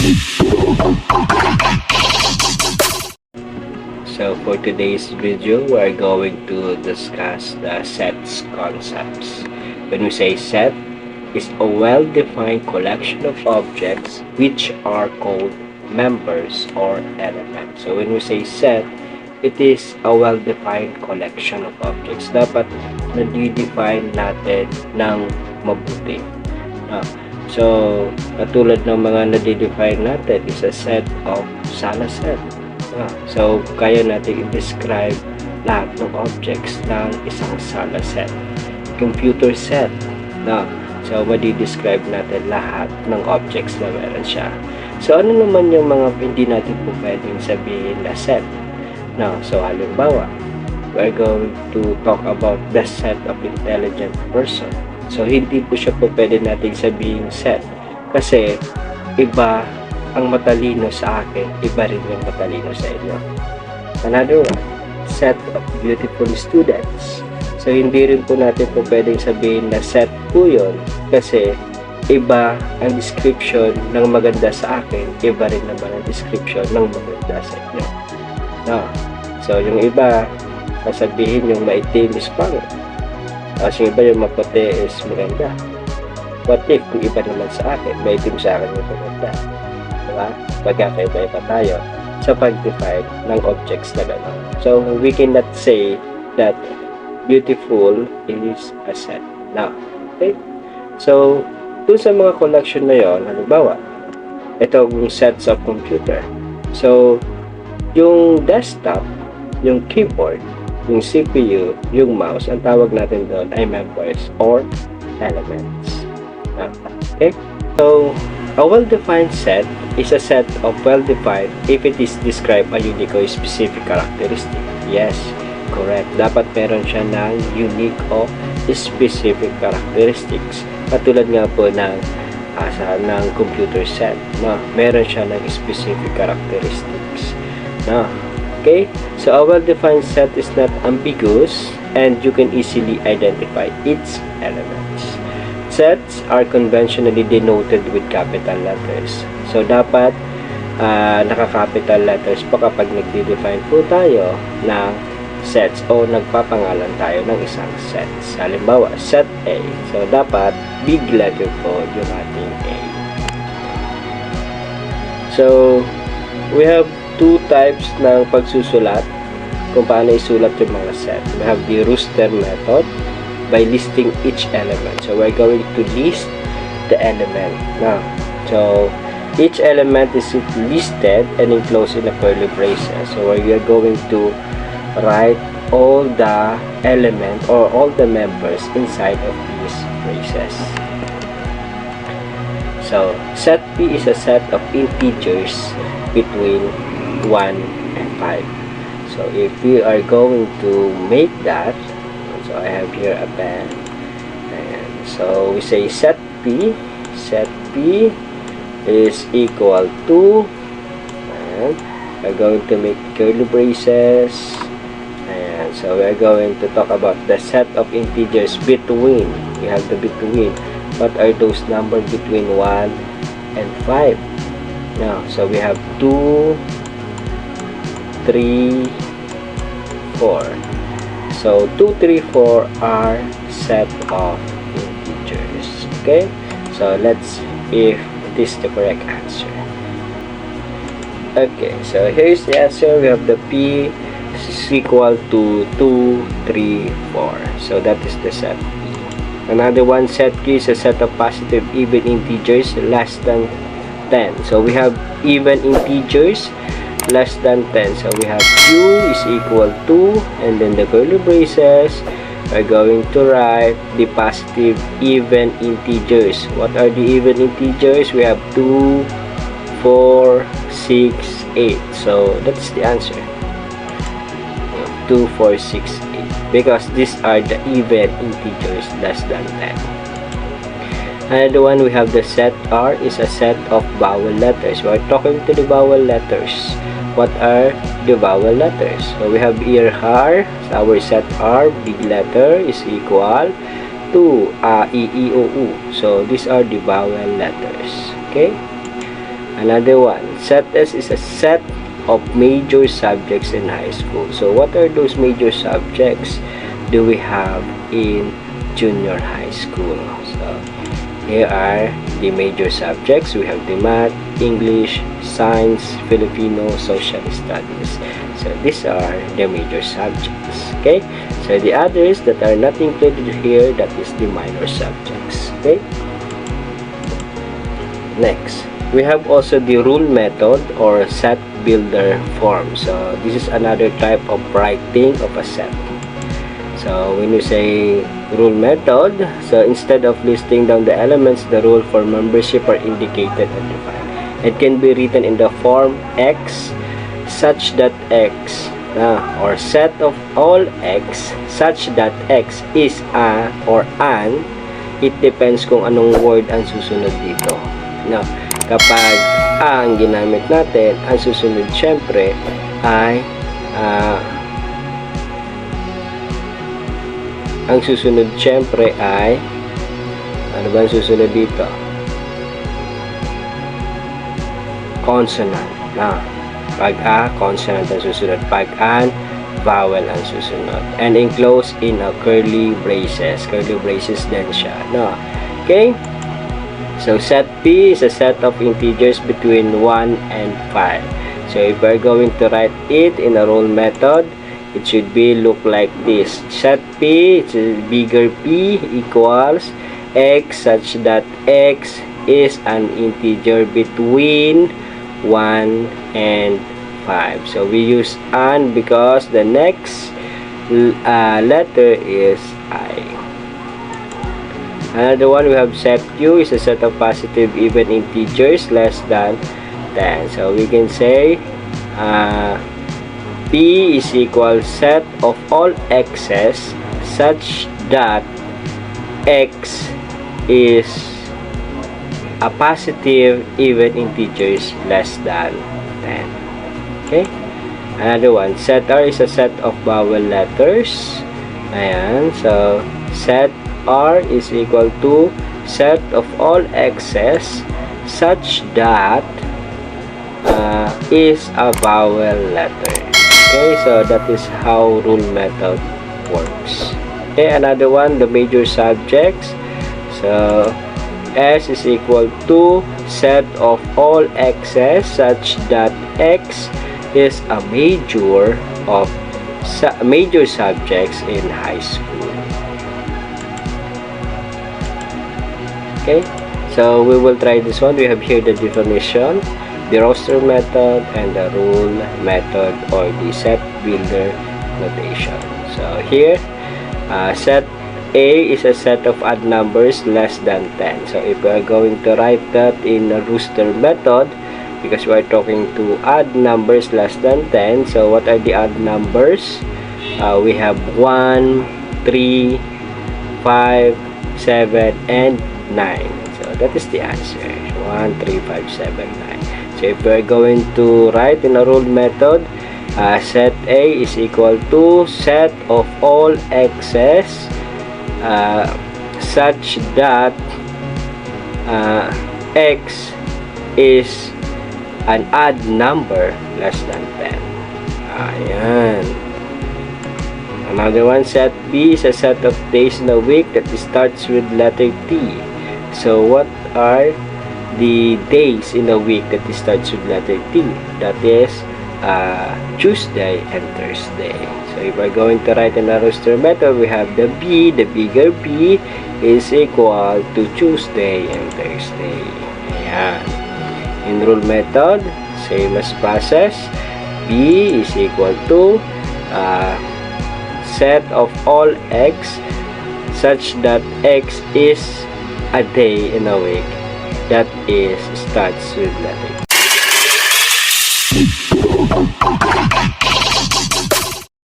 So for today's video, we are going to discuss the sets concepts. When we say set, it's a well-defined collection of objects which are called members or elements. So when we say set, it is a well-defined collection of objects. Dapat na-define natin ng mabuti. So, katulad ng mga na-define natin is a set of Sala set. So, kaya natin i-describe lahat ng objects ng isang Sala set. Computer set. So, madi-describe natin lahat ng objects na meron siya. So, ano naman yung mga hindi natin po pwedeng sabihin na set? So, halimbawa, we're going to talk about the set of intelligent person. So, hindi po siya po pwede natin sabihin set. Kasi, iba ang matalino sa akin, iba rin yung matalino sa inyo. Another one, set of beautiful students. So, hindi rin po natin po pwedeng sabihin na set po yun kasi iba ang description ng maganda sa akin, iba rin naman ang description ng maganda sa inyo. So, yung iba, sasabihin yung maitim is pangit. Tapos yung iba yung maputi is maganda. What if kung iba naman sa akin, maitim sa akin yung maganda? Diba? Magkakaiba-iba tayo sa pag-define ng objects na gano'n. So, we cannot say that beautiful is a set. Okay? So, dun sa mga collection na yon, halimbawa, ito yung sets of computer. So, yung desktop, yung keyboard, yung CPU, yung mouse, ang tawag natin doon ay members or elements. Okay? So, a well-defined set is a set of well-defined if it is describe a unique or specific characteristic. Yes, correct. Dapat meron siya ng unique o specific characteristics. Katulad nga po ng computer set. Meron siya ng specific characteristics. Okay? So, a well-defined set is not ambiguous and you can easily identify its elements. Sets are conventionally denoted with capital letters. So, dapat naka-capital letters po kapag nagde-define po tayo ng sets o nagpapangalan tayo ng isang sets. Halimbawa, set A. So, dapat big letter po yung ating A. So, we have two types ng pagsusulat kung paano isulat yung mga set. We have the Rooster method by listing each element. So, we're going to list the element. So, each element is listed and enclosed in a curly braces. So, we are going to write all the element or all the members inside of these braces. So, set P is a set of integers between 1 and 5. So, if we are going to make that, so I have here a pen, and so we say set P is equal to, and we're going to make curly braces, and so we're going to talk about the set of integers between. We have the between. What are those numbers between 1 and 5? So we have 2, 3, 4. So 2, 3, 4 are set of integers. Okay? So let's see if it is the correct answer. Okay, so here's the answer. We have the P is equal to 2, 3, 4. So that is the set P. Another one, set Q is a set of positive even integers less than 10. So we have even integers less than 10. So we have Q is equal to, and then the curly braces, we're going to write the positive even integers. What are the even integers? We have 2, 4, 6, 8. So that's the answer. 2, 4, 6, 8. Because these are the even integers less than 10. Another one, we have the set R is a set of vowel letters. We're talking to the vowel letters. What are the vowel letters? So we have here R. So our set R, big letter, is equal to A, I, I, O, U. So these are the vowel letters. Okay. Another one, set S is a set of major subjects in high school. So what are those major subjects do we have in junior high school? So here are the major subjects. We have the math, English, science, Filipino, social studies. So these are the major subjects. Okay, so the others that are not included here, that is the minor subjects. Okay, next we have also the rule method or set builder form. So this is another type of writing of a set. So when you say rule method, so instead of listing down the elements, the rule for membership are indicated and defined. It can be written in the form X such that X or set of all X such that X is a or an. It depends kung anong word ang susunod dito. Kapag a ang ginamit natin, ang susunod syempre ay ano ba ang susunod dito? Consonant. Pag a, consonant ang susunod. Pag an, vowel ang susunod. And enclosed in a curly braces. Curly braces din siya. Okay? So, set P is a set of integers between 1 and 5. So, if we're going to write it in a rule method, it should be look like this. Set P, it's a bigger P, equals X such that X is an integer between 1 and 5. So, we use an because the next letter is I. Another one, we have set Q is a set of positive even integers less than 10. So we can say P is equal set of all x's such that x is a positive even integers less than 10. Okay? Another one, set R is a set of vowel letters. Ayan. So set R is equal to set of all x's such that is a vowel letter. Okay, so that is how rule method works. Okay, another one, the major subjects. So S is equal to set of all x's such that x is a major subjects in high school. Okay, so we will try this one. We have here the definition, the roster method, and the rule method or the set builder notation. So here, set A is a set of odd numbers less than 10. So if we are going to write that in a roster method, because we are talking to odd numbers less than 10, so what are the odd numbers? We have 1, 3, 5, 7, and 9. So that is the answer. 1, 3, 5, 7, 9. So if we're going to write in a rule method, set A is equal to set of all x's such that x is an odd number less than 10. Ayan. Another one, set B is a set of days in a week that starts with letter T. So what are the days in a week that starts with letter T? That is Tuesday and Thursday. So if we're going to write in a roster method, we have the B, the bigger B is equal to Tuesday and Thursday. Ayan. In rule method, same as process. B is equal to set of all x such that x is a day in a week that is starts with letter